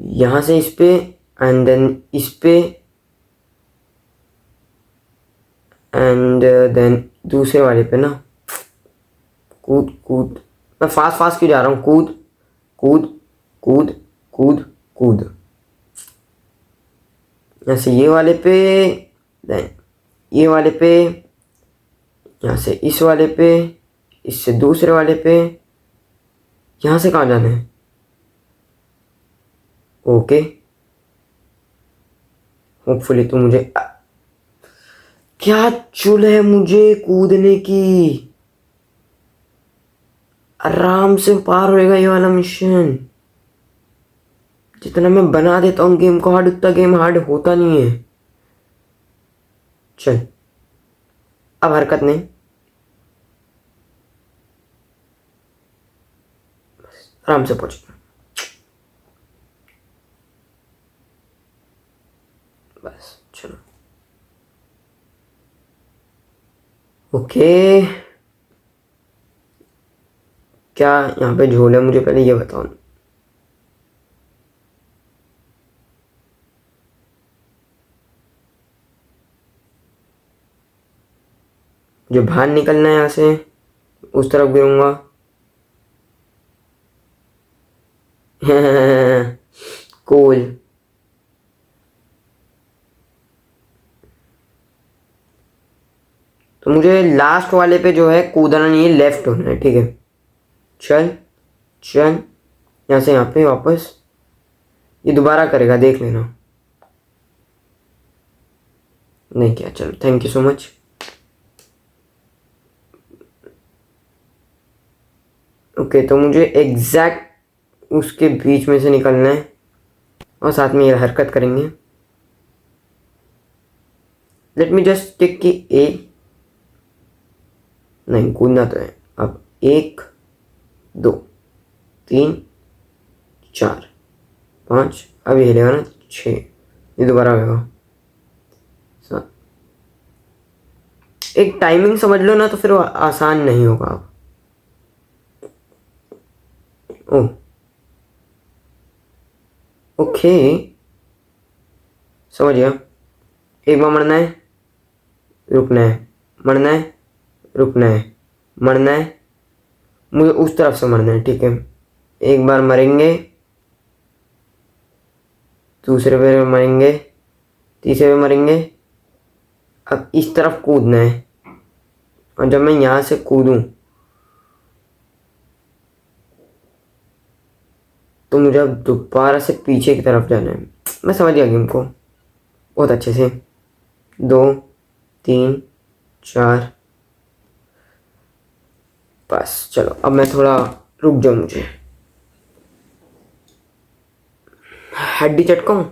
यहाँ से इस पे, एंड देन इस पे, एंड देन दूसरे वाले पे ना, कूद कूद। मैं फास्ट फास्ट क्यों जा रहा हूँ? कूद कूद कूद कूद कूद, यहाँ से ये वाले पे, देन ये वाले पे, यहाँ से इस वाले पे, इससे दूसरे वाले पे। यहाँ से कहाँ जाना है? ओके, होपफुली तो मुझे क्या चुल है मुझे कूदने की। आराम से पार होएगा ये वाला मिशन, जितना जितना मैं बना देता हूँ गेम को हार्ड, उतना गेम हार्ड होता नहीं है। चल अब हरकत नहीं, आराम से पहुंच। बस चलो ओके। क्या यहाँ पे झोल है, मुझे पहले ये बताओ। जो बाहर निकलना है यहाँ से, उस तरफ गिरूंगा। कूल। तो मुझे लास्ट वाले पे जो है कूदना नहीं है, लेफ्ट होना है, ठीक है। चल चल यहाँ से यहाँ पे वापस। ये दोबारा करेगा, देख लेना। नहीं किया, चलो thank you so much. Okay तो मुझे एग्जैक्ट उसके बीच में से निकलना है और साथ में ये हरकत करेंगे। लेट मी जस्ट टिक की एक, नहीं कूदना तो है। अब 1 2 3 4 5, अब ये हिलेगा ना 6, ये दोबारा होगा 7। एक टाइमिंग समझ लो ना, तो फिर वो आसान नहीं होगा। अब ओह ओके समझ गया। एक बार मरना है, रुकना है, मरना है, रुकना है, मरना है। मुझे उस तरफ से मरना है, ठीक है। एक बार मरेंगे, दूसरे पे मरेंगे, तीसरे पे मरेंगे। अब इस तरफ कूदना है, और जब मैं यहाँ से कूदूं तो मुझे अब दोबारा से पीछे की तरफ जाना है। मैं समझ गया गेम को बहुत अच्छे से। 2 3 4, बस चलो अब मैं थोड़ा रुक जाऊँ, मुझे हड्डी चटकाऊँ।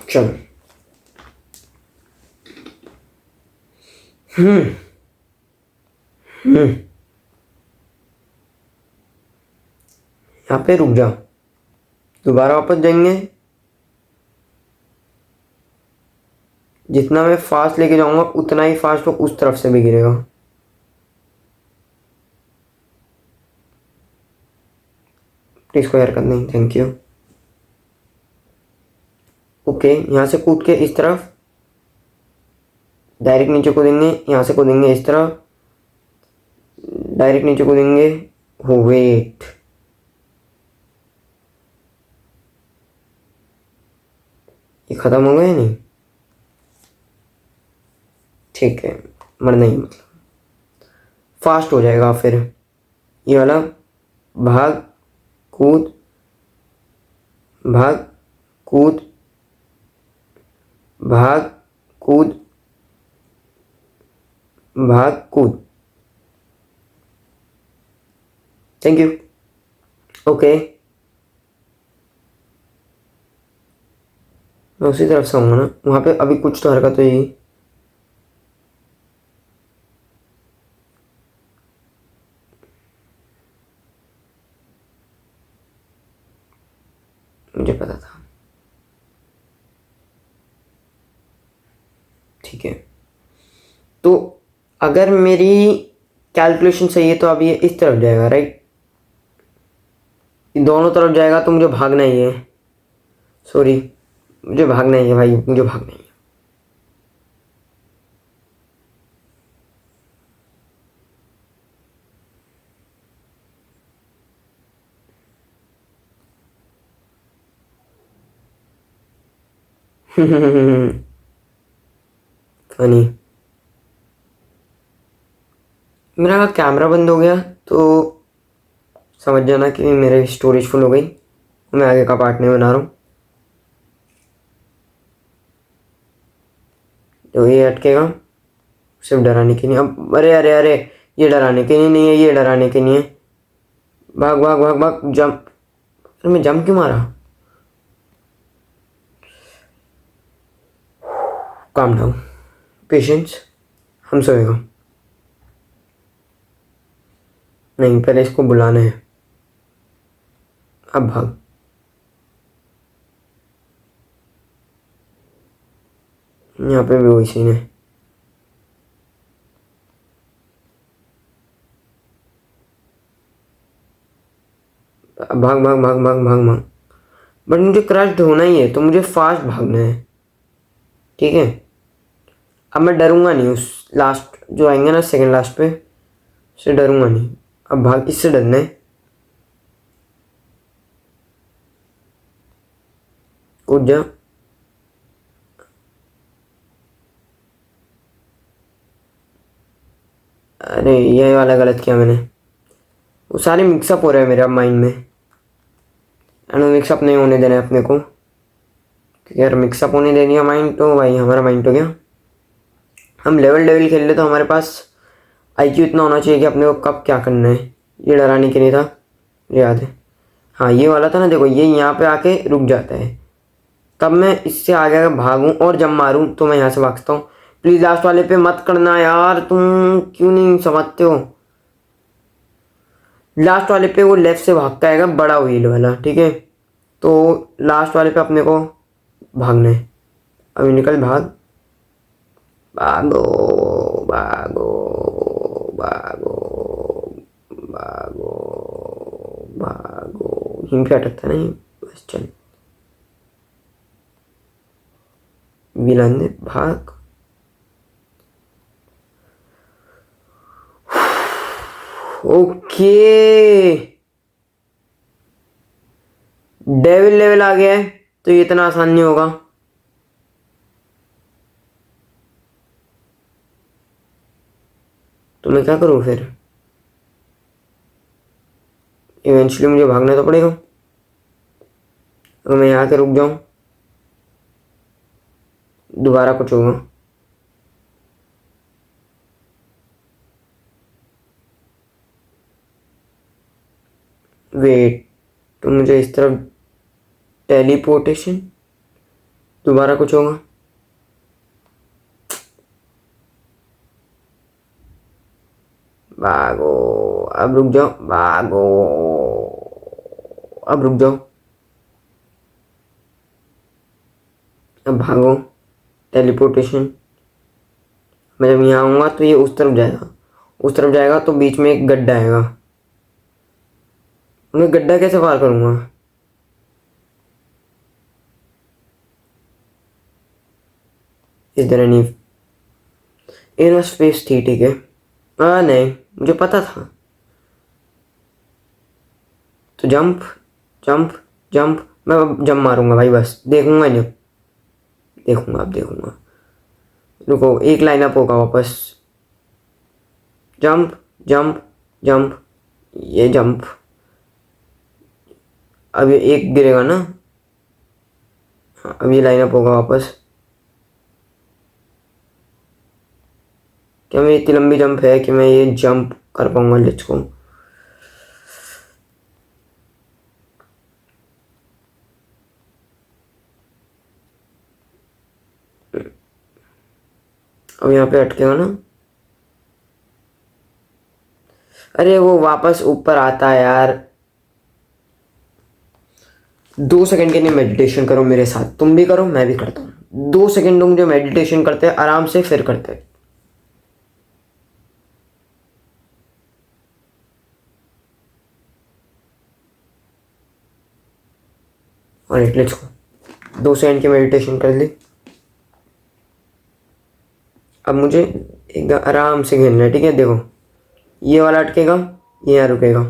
चलो यहाँ पे रुक जा, दोबारा वापस जाएंगे। जितना मैं फास्ट लेके जाऊंगा उतना ही फास्ट वो उस तरफ से भी गिरेगा। प्लीज कोई हरकत नहीं, थैंक यू। ओके यहाँ से कूद के इस तरफ डायरेक्ट नीचे कूदेंगे, यहाँ से कूदेंगे इस तरफ डायरेक्ट नीचे कूदेंगे। हो वेट, ये खत्म हो गया नहीं, ठीक है। मरना ही मतलब फास्ट हो जाएगा। फिर ये वाला भाग कूद, भाग कूद, भाग कूद, भाग कूद। Thank you. ओके मैं उसी तरफ से आऊँगा ना, वहाँ पे अभी कुछ तो हरकत हुई। मुझे पता था, ठीक है। तो अगर मेरी कैलकुलेशन सही है तो अब ये इस तरफ जाएगा, राइट। दोनों तरफ जाएगा तो मुझे भागना ही है। सॉरी, मुझे भागना ही है भाई, मुझे भागना ही है। फनी। मेरा कैमरा बंद हो गया तो समझ जाना कि मेरी स्टोरेज फुल हो गई, मैं आगे का पार्ट नहीं बना रहा हूँ। तो ये अटकेगा सिर्फ डराने के लिए। अब अरे अरे अरे, ये डराने के लिए नहीं है, ये डराने के लिए है। भाग भाग भाग भाग, जंप। अरे मैं जंप क्यों मारा? काम डाउन, पेशेंस, हम सोएगा। नहीं, पहले इसको बुलाना है। अब भाग। यहाँ पे भी वही सीन है। अब भाग भाग भाग भाग भाग भाग। बट मुझे क्रश होना ही है तो मुझे फास्ट भागना है, ठीक है। अब मैं डरूंगा नहीं, उस लास्ट जो आएंगे ना सेकंड लास्ट पे, उससे डरूंगा नहीं। अब भाग, इससे डरना है। कूद जा। अरे ये वाला गलत किया मैंने। वो सारे मिक्सअप हो रहे हैं मेरे माइंड में, एंड मिक्सअप नहीं होने देना है अपने को, क्योंकि यार मिक्सअप होने दे दिया माइंड तो भाई हमारा माइंड तो गया। हम लेवल लेवल खेल ले तो हमारे पास आईक्यू इतना होना चाहिए कि अपने को कब क्या करना है। ये डराने के लिए था, मुझे याद है। हाँ ये वाला था ना, देखो ये यहाँ पे आके रुक जाता है, तब मैं इससे आगे अगर भागूँ और जब मारूँ तो मैं यहाँ से भागता हूँ। प्लीज़ लास्ट वाले पे मत करना यार, तुम क्यों नहीं समझते हो। लास्ट वाले पे वो लेफ्ट से भागता आएगा, बड़ा व्हील वाला, ठीक है। तो लास्ट वाले पे अपने को भागना है। अभी निकल, भाग। भागो भागो भागो भागो भागो। यहीं पे अटकता नहीं, बस चल। विलन ने भाग। ओके, डेविल लेवल आ गया है तो ये इतना आसान नहीं होगा। तो मैं क्या करूँ फिर? इवेंचुअली मुझे भागना तो पड़ेगा। अगर मैं यहाँ के रुक जाऊँ दोबारा कुछ होगा। वेट, तो मुझे इस तरफ टेलीपोर्टेशन, दोबारा कुछ होगा। भागो, अब रुक जाओ, भागो, अब रुक जाओ, अब भागो। टेलीपोर्टेशन, मैं जब यहाँ आऊँगा तो ये उस तरफ जाएगा, उस तरफ जाएगा तो बीच में एक गड्ढा आएगा। मैं गड्ढा कैसे पार करूँगा? इधर नहीं, एयर स्पेस थी, ठीक है। हाँ नहीं, मुझे पता था। तो जंप जंप जंप, मैं अब जंप मारूंगा भाई, बस देखूंगा नहीं, देखूंगा अब देखूंगा। रुको, एक लाइन अप होगा वापस। जंप जंप जंप, ये जंप। अब ये एक गिरेगा ना, हाँ, अब ये लाइन अप होगा वापस। क्या मेरी इतनी लंबी जंप है कि मैं ये जंप कर पाऊंगा लिच को? अब यहाँ पे अटकेगा ना। अरे वो वापस ऊपर आता है यार। 2 सेकंड के लिए मेडिटेशन करो मेरे साथ, तुम भी करो मैं भी करता हूँ। 2 सेकंड दो मुझे मेडिटेशन करते हैं आराम से, फिर करते हैं। और लेट्स को 2 सेकंड की मेडिटेशन कर ली। अब मुझे एकदम आराम से खेलना है, ठीक है। देखो ये वाला अटकेगा, ये यहाँ रुकेगा,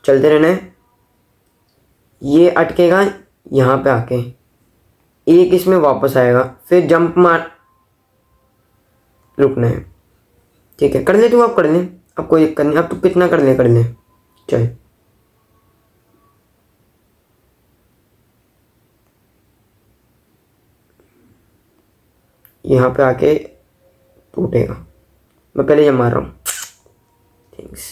चलते रहना है। ये अटकेगा यहाँ पे आके, एक इसमें वापस आएगा, फिर जंप मार, रुकना है, ठीक है। कर ले तू, अब कर ले, अब कोई दिक्कत नहीं। अब तू कितना कर ले, कर ले, चल। यहाँ पे आके टूटेगा। मैं पहले जब मार रहा हूँ, थैंक्स।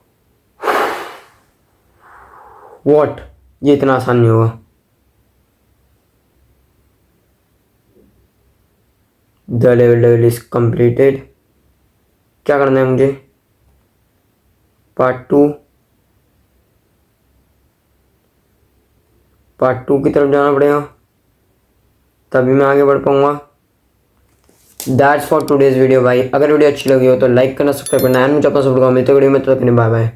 वॉट, ये इतना आसान नहीं होगा। The level is completed. क्या करना है मुझे? पार्ट टू की तरफ जाना पड़ेगा, तभी मैं आगे बढ़ पाऊंगा। दैट्स फॉर टुडेज वीडियो भाई। अगर वीडियो अच्छी लगी हो तो लाइक करना, सब्सक्राइब करना एंड मुझे अपना सपोर्ट करना। मिलते वीडियो में, तो बाय बाय।